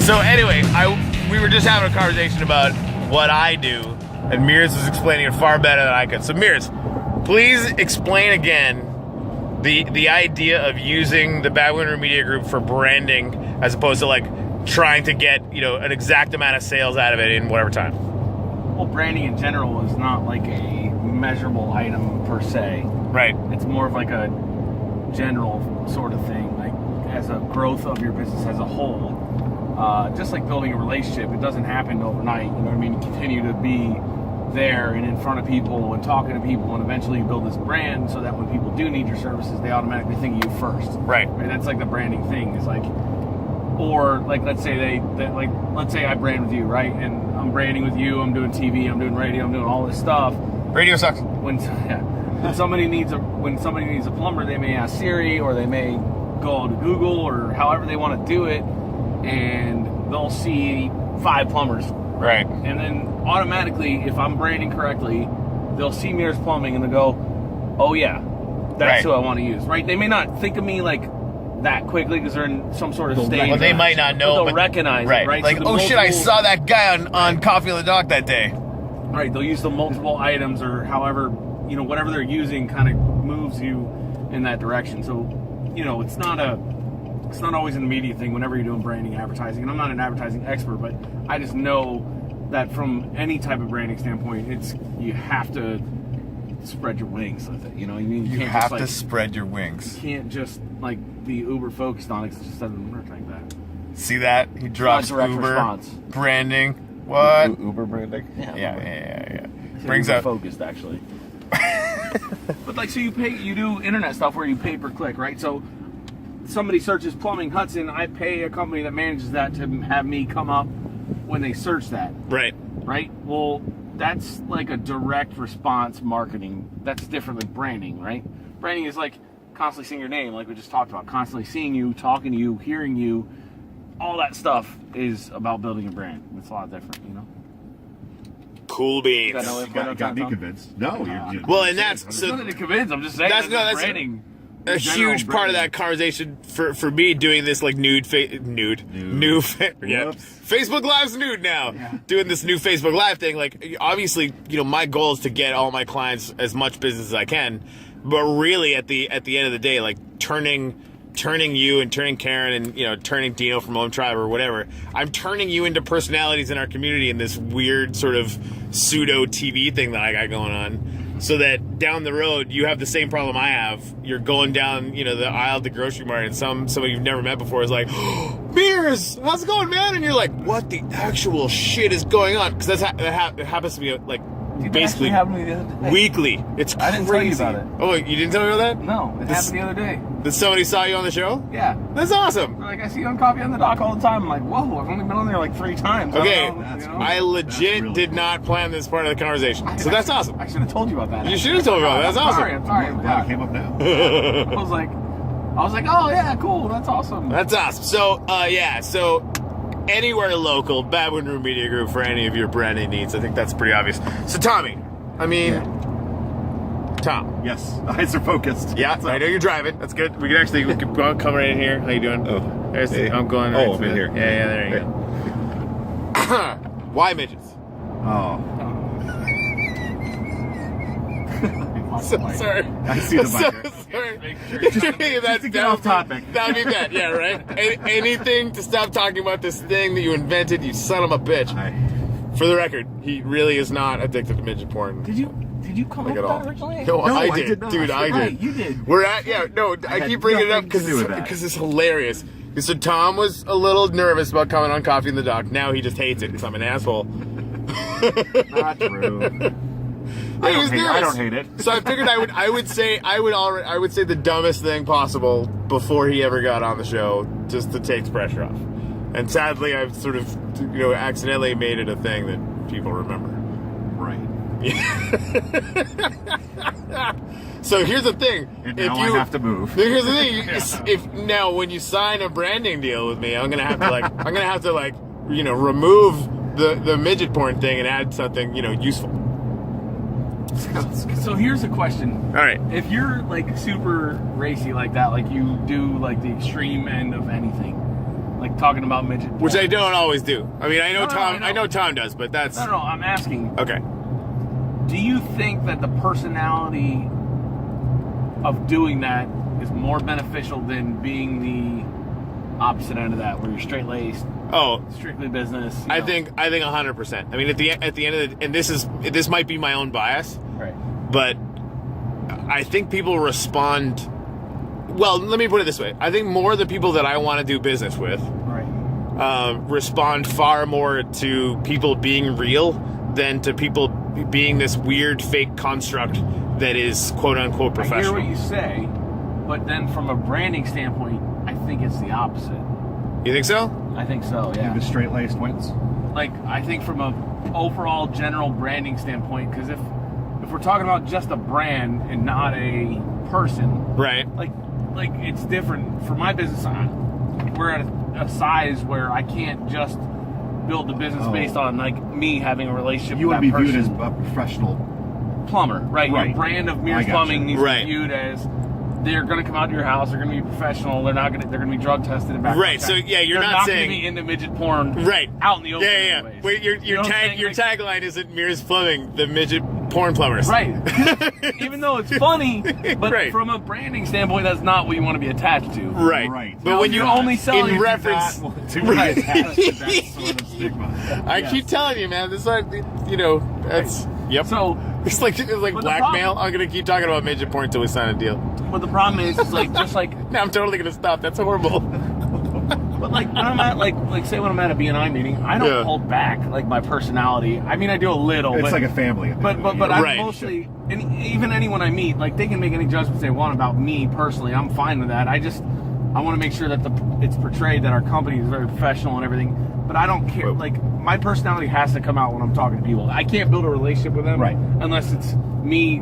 So anyway, we were just having a conversation about what I do, and Meares was explaining it far better than I could. So Meares, please explain again the idea of using the Baboon Media Group for branding as opposed to like trying to get, you know, an exact amount of sales out of it in whatever time. Well, branding in general is not like a measurable item per se. Right. It's more of like a general sort of thing, like as a growth of your business as a whole. Just like building a relationship, it doesn't happen overnight. You know what I mean? You continue to be there and in front of people and talking to people, and eventually you build this brand so that when people do need your services, they automatically think of you first. Right. And that's like the branding thing. Is like, or like let's say let's say I brand with you, right? And I'm branding with you. I'm doing TV. I'm doing radio. I'm doing all this stuff. Radio sucks. When somebody needs a plumber, they may ask Siri, or they may go to Google, or however they want to do it, and they'll see 5 plumbers. Right. And then automatically, if I'm branding correctly, they'll see Meares Plumbing and they'll go, oh yeah, that's who I want to use, right? They may not think of me like that quickly because they're in some sort of state. Well, they might not know. They'll recognize it, right? Like, So shit, I saw that guy on Coffee on the Dock that day. Right, they'll use the multiple items, or however, you know, whatever they're using kind of moves you in that direction. So, you know, it's not always an immediate thing whenever you're doing branding, advertising. And I'm not an advertising expert, but I just know that from any type of branding standpoint, you have to spread your wings with it. You know what I mean? You have to spread your wings. You can't just like be uber focused on it, because it just doesn't work like that. See that? He drops direct Uber response. branding. What? Uber branding? Yeah. So Brings you're up focused actually. But like, so you do internet stuff where you pay per click, right? So somebody searches plumbing Hudson, I pay a company that manages that to have me come up when they search that. Right. Well, that's like a direct response marketing. That's different than branding, right? Branding is like constantly seeing your name, like we just talked about, constantly seeing you, talking to you, hearing you. All that stuff is about building a brand. It's a lot different, you know? Cool beans. Got me convinced. No, you're well, and that's There's nothing to convince. I'm just saying that's branding. A huge part of that conversation for me doing this like Facebook Live's nude now. Yeah. Doing this new Facebook Live thing, like obviously, you know, my goal is to get all my clients as much business as I can, but really at the end of the day, like turning you and turning Karen and, you know, turning Dino from Home Tribe or whatever, I'm turning you into personalities in our community in this weird sort of pseudo TV thing that I got going on, so that down the road you have the same problem I have. You're going down, you know, the aisle at the grocery market, and somebody you've never met before is like, oh, Meares, how's it going, man? And you're like, what the actual shit is going on? Because that happens to me like basically weekly. It's crazy. I didn't tell you about it. Oh, you didn't tell me about that? No, it happened the other day. Did somebody saw you on the show? Yeah. That's awesome. Like, I see you on Coffee on the Dock all the time. I'm like, whoa, I've only been on there like 3 times. Okay, I legit did not plan this part of the conversation. So that's awesome. I should have told you about that. You should have told me about that. That's awesome. I'm sorry. I'm glad it came up now. I was like, oh yeah, cool. That's awesome. That's awesome. So, so anywhere local, Baboon Media Group for any of your branding needs. I think that's pretty obvious. So, Tommy, Tom. Yes, eyes are focused. Yeah, I know you're driving. That's good. We can come right in here. How you doing? Oh, hey. I'm going. Oh, I'm in here. Yeah, there you go. Why midgets? Oh. So sorry. I see the biker. Sorry. That's to get off topic. That'd be bad. Yeah, right. Anything to stop talking about this thing that you invented, you son of a bitch. For the record, he really is not addicted to midget porn. Did you come up with that originally? No, I did. Not. Dude, I did. You did. We're at, I keep bringing it up because it's hilarious. So Tom was a little nervous about coming on Coffee in the Dock. Now he just hates it because I'm an asshole. Not true. I don't hate it. So I figured I would say the dumbest thing possible before he ever got on the show, just to take pressure off. And sadly, I've sort of, accidentally made it a thing that people remember. Right. So here's the thing. And now I have to move. Here's the thing. If now when you sign a branding deal with me, I'm gonna have to remove the midget porn thing and add something useful. So here's a question. All right. If you're like super racy like that, like you do like the extreme end of anything, like talking about midget porn. Which I don't always do. I mean, I know No, Tom. no. I know Tom does, but that's No, I'm asking. okay. Do you think that the personality of doing that is more beneficial than being the opposite end of that, where you're straight laced, Oh, strictly business? I think 100%. I mean, at the end of the, and this might be my own bias, right. but I think people respond. Well, let me put it this way: I think more of the people that I want to do business with Right. respond far more to people being real than to people being this weird fake construct that is quote unquote professional. I hear what you say, but then from a branding standpoint, I think it's the opposite. You think so? I think so, yeah. The straight-laced wins. Like, I think from a overall general branding standpoint, because if we're talking about just a brand and not a person, Right. like it's different. For my business, we're at a size where I can't just build the business based on like me having a relationship You with want to that be person. viewed as a professional. Plumber, right? Right. Your brand of I Meares gotcha. Plumbing needs Right. to be viewed as they're going to come out to your house. They're going to be professional. They're going to be drug tested and background Right, so, checked. yeah, you're They're not going saying- to be into midget porn. Right. Out in the open. Yeah, yeah. anyways. Wait, your You know what I'm saying? your Like, tagline isn't Meares Plumbing, the midget porn plumbers. Right. Even though it's funny, but Right. from a branding standpoint, that's not what you want to be attached to. Right. Right. But Now, when if you you're only selling in reference, To be Right. attached to that sort of stigma. I keep telling you, man. This is like, that's yep. So, it's like but the blackmail. problem- I'm gonna keep talking about midget porn until we sign a deal. but the problem is like just like No, I'm totally gonna stop. That's horrible. But like when I'm at like say when I'm at a BNI meeting, I don't Yeah. hold back like my personality. I mean, I do a little. It's but, like a family. But I'm Right. mostly, and even anyone I meet, like they can make any judgments they want about me personally. I'm fine with that. I want to make sure that it's portrayed that our company is very professional and everything. But I don't care. Like my personality has to come out when I'm talking to people. I can't build a relationship with them Right. unless it's me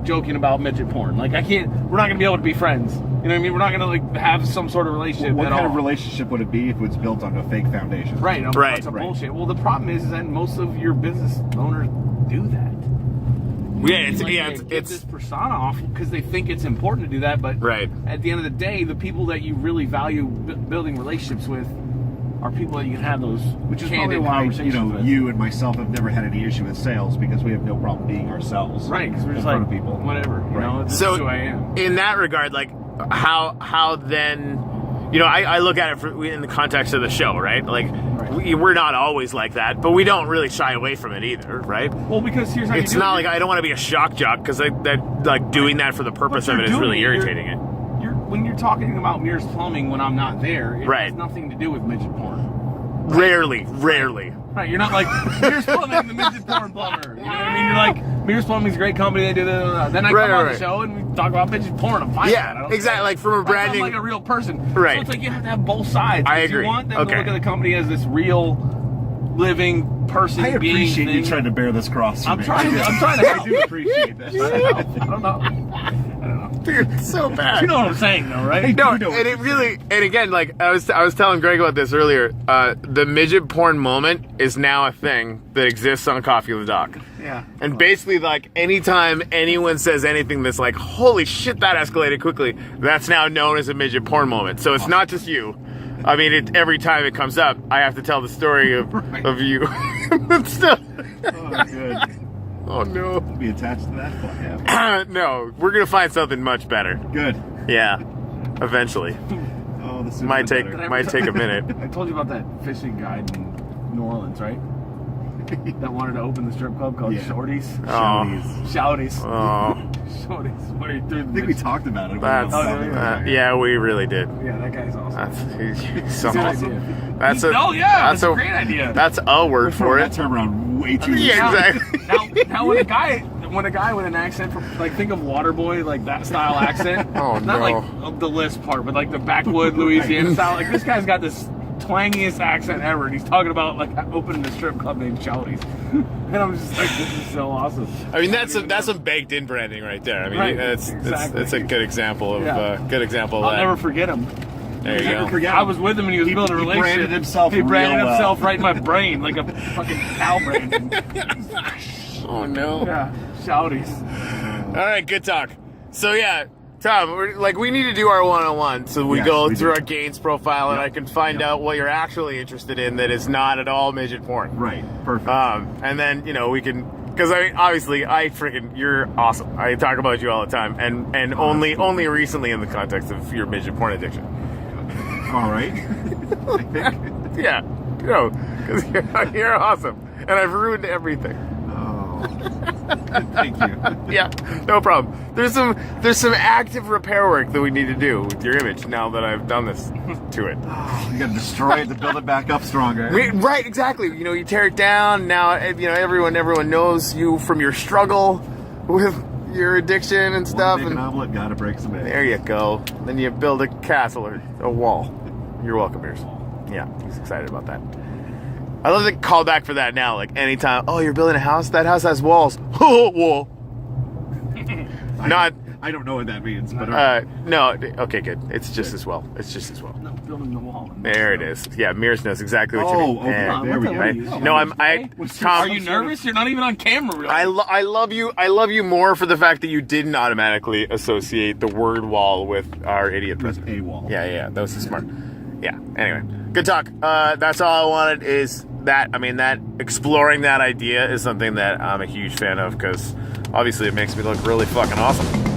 joking about midget porn. Like I can't. We're not gonna be able to be friends. You know what I mean? We're not gonna like have some sort of relationship What at kind all. of relationship would it be if it was built on a fake foundation? Right, Right. That's a Right. bullshit. Well, the problem is that most of your business owners do that. Yeah, it's Like, yeah, they it's, get it's this persona off because they think it's important to do that. But Right. at the end of the day, the people that you really value building relationships with are people that you can have those Which is probably candid why conversations with. you and myself have never had any issue with sales because we have no problem being ourselves. Right, because we're in just front like of people. whatever. You Right. know, this so is who I am. in that regard, like how then, I look at it in the context of the show, right? Like Right. we're not always like that, but we don't really shy away from it either, right? Well, because here's how It's you do not it. like I don't want to be a shock jock because like doing that for the purpose of you're it is doing really it, you're- irritating it. When you're talking about Meares Plumbing when I'm not there, it Right. has nothing to do with midget porn. Rarely. Right, you're not like Meares Plumbing, the midget porn plumber. You know what I mean? You're like Meares Plumbing's a great company. They do that. Then I Right, come on right. the show and we talk about midget porn. I'm fine. Yeah, with that. I don't exactly, care. like, from a I'm branding- like a real person. Right. So it's like you have to have both sides. I If agree. You want them Okay. to look at the company as this real, living person. I being appreciate you thing. trying to bear this cross. for I'm me. trying to I help. do appreciate this. I don't know. Dude, it's so bad. You know what I'm saying, though, right? No, You know what and it you're really, and again, like I was telling Greg about this earlier. The midget porn moment is now a thing that exists on Coffee with the Doc. Yeah. And basically, like anytime anyone says anything that's like, "Holy shit, that escalated quickly," that's now known as a midget porn moment. So it's not just you. I mean, every time it comes up, I have to tell the story of you. But still, Oh, good. oh no, Be attached to that. Yeah. no, we're gonna find something much better. Good. Yeah, eventually. Oh, this is Might take better. might take a minute. I told you about that fishing guide in New Orleans, right? That wanted to open the strip club called Yeah. Shorties. Oh. Shouties. Oh, Shorties. Where you threw the I think we talked about it. that's yeah, we really did. Yeah, that guy's awesome. That's he's Good so idea. awesome. That's a Oh yeah, that's a a great idea. That's a word for that it. term around way too Yeah, much. exactly. Now when a guy with an accent from like think of Waterboy, like that style accent. Oh, Not no. like the list part, but like the backwood Louisiana style. Like this guy's got this twangiest accent ever, and he's talking about like opening a strip club named Chowdy's. And I'm just like, this is so awesome. I mean, that's some baked in branding right there. I mean, Right, it's exactly. it's a good example of Yeah. good example of I'll that. never forget him. There you go. forget I him. was with him and he was building a he relationship. branded himself He branded real well. himself right in my brain like a fucking cow branding. Oh no. Yeah, Chowdy's. All right, good talk. So yeah, Tom, we need to do our one-on-one, so we Yes, go we through do. our Gaines profile, and Yep. I can find Yep. out what you're actually interested in that is not at all midget porn. Right. Perfect. And then, we can, because you're awesome. I talk about you all the time, and only recently in the context of your midget porn addiction. All right. I think. Yeah, because you're awesome, and I've ruined everything. Oh. Thank you. Yeah, no problem. There's some active repair work that we need to do with your image now that I've done this to it. You got to destroy it to build it back up stronger. Right, exactly. You tear it down. Now, everyone knows you from your struggle with your addiction and stuff. Make an And omelet, got to break some eggs. there you go. Then you build a castle or a wall. You're welcome, Meares. Yeah, he's excited about that. I love the callback for that now. Like anytime, oh, you're building a house. That house has walls. Wall. Not. I don't know what that means, but No. Okay, good. It's just as well. No, building the wall. There it is. Yeah, Meares knows exactly what you mean. okay. Yeah. There we go. Right? No, Tom. Are you nervous? You're not even on camera. Really. I love you more for the fact that you didn't automatically associate the word wall with our idiot president. a wall. Yeah, that was smart. Yeah. Anyway, good talk. That's all I wanted is that. I mean, that exploring that idea is something that I'm a huge fan of because obviously it makes me look really fucking awesome.